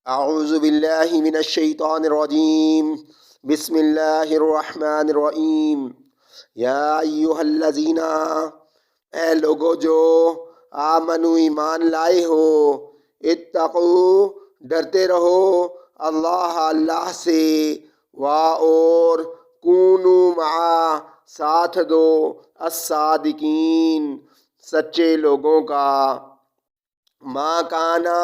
اعوذ باللہ من الشیطان الرجیم بسم اللہ الرحمن الرحیم یا ایہا الذین، اے لوگو جو آمنو ایمان لائے ہو، اتقو ڈرتے رہو اللہ سے، اور کونو معا ساتھ دو الصادقین سچے لوگوں کا۔ ما کانا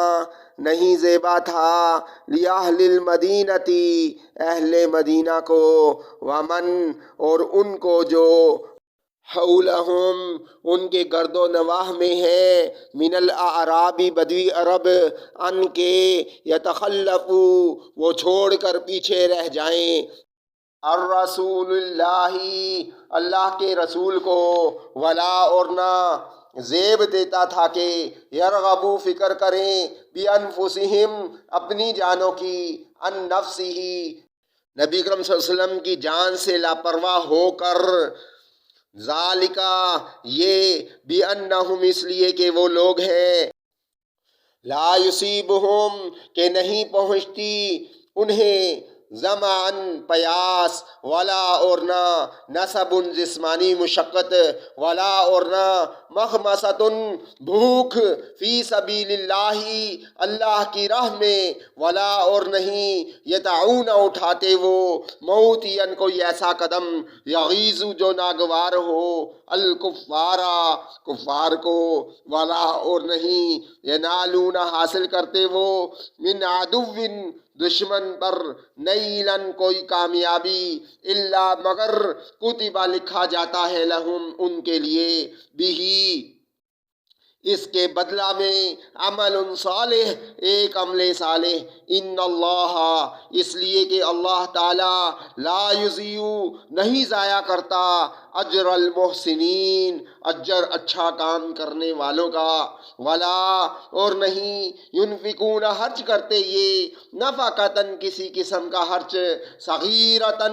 نہیں زیبا تھا لِأَهْلِ الْمَدِینَةِ اہل مدینہ کو، ومن اور ان کو جو حولہم ان کے گرد و نواح میں ہے، من الاعراب بدوی عرب، ان کے یتخلفو وہ چھوڑ کر پیچھے رہ جائیں، الرسول اللہ کے رسول کو، ولا اور نہ زیب دیتا تھا کہ یرغبو فکر کریں، بِأَنفُسِہم اپنی جانوں کی، ان نفسہ نبی اکرم صلی اللہ علیہ وسلم کی جان سے لاپرواہ ہو کر، ذالکا یہ، بِأَنَّہم اس لیے کہ وہ لوگ ہیں، لا یصیبہم کہ نہیں پہنچتی انہیں، ظمأن پیاس، ولا اور نہ نصب جسمانی مشقت، ولا اور نہ مخمصۃ بھوک، فی سبیل اللہ اللہ کی راہ میں، ولا اور نہیں یدعون اٹھاتے وہ، موطئا کوئی ایسا قدم، یغیظ جو ناگوار ہو، الکفارا کفار کو، ولا اور نہیں ینالون حاصل کرتے وہ، من عدو دشمن پر، نیلن کوئی کامیابی، الا مگر کتبہ لکھا جاتا ہے، لہم ان کے لیے، بھی اس کے بدلہ میں، عمل صالح ایک عمل صالح، ان اللہ اس لیے کہ اللہ تعالی لا یضیع نہیں ضائع کرتا، اجر المحسنین اجر اچھا کام کرنے والوں کا، ولا اور نہیں ینفقون خرچ کرتے یہ، نفقتاً کسی قسم کا خرچ، صغیرتاً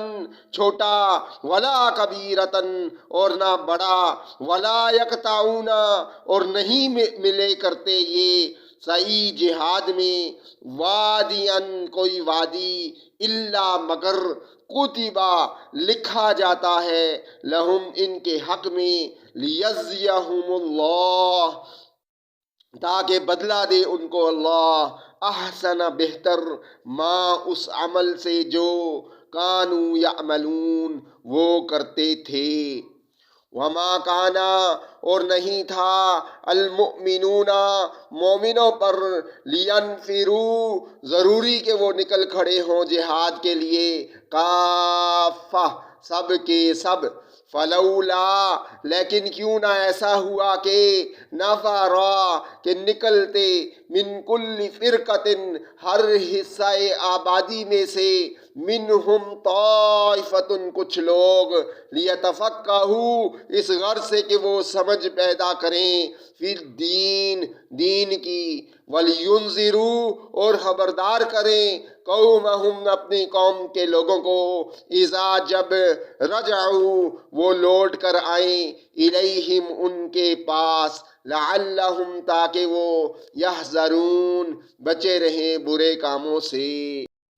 چھوٹا، ولا کبیرتاً اور نہ بڑا، ولا یقطعون اور نہیں ملے کرتے یہ، سعی جہاد میں، وادیاً کوئی وادی، الا مگر کتبہ لکھا جاتا ہے، لہم ان کے حق میں، لیجزیہم اللہ تاکہ بدلہ دے ان کو اللہ، احسن بہتر، ما اس عمل سے جو، کانو یعملون وہ کرتے تھے، وما کانا اور نہیں تھا، المؤمنون مومنوں پر، لینفروا ضروری کہ وہ نکل کھڑے ہوں جہاد کے لیے، کافہ سب کے سب، فلولا لیکن کیوں نہ ایسا ہوا کہ، نفرا کہ نکلتے، من کل فرقۃ ہر حصہ آبادی میں سے، منہم طائفۃ کچھ لوگ، لیتفقہوا اس غرض سے کہ وہ سمجھ پیدا کریں، فی الدین دین کی، وَلْيُنذِرُوا اور خبردار کریں، قومہم اپنی قوم کے لوگوں کو، اذا جب، رجعوا وہ لوٹ کر آئیں، الیہم ان کے پاس، لعلہم تاکہ وہ، یحذرون بچے رہیں برے کاموں سے۔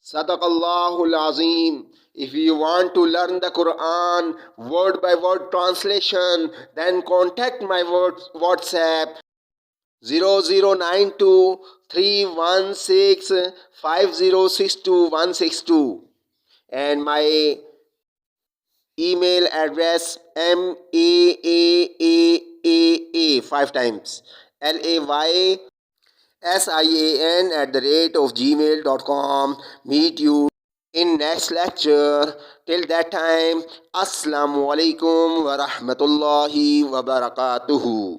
صدق اللہ العظیم۔ If you want to learn the Quran word by word translation, then contact my WhatsApp 00923165062162 and my email address maaaaa 5 times laysian@gmail.com. Meet you in next lecture. Till that time, Assalamu alaikum wa rahmatullahi wa barakatuhu.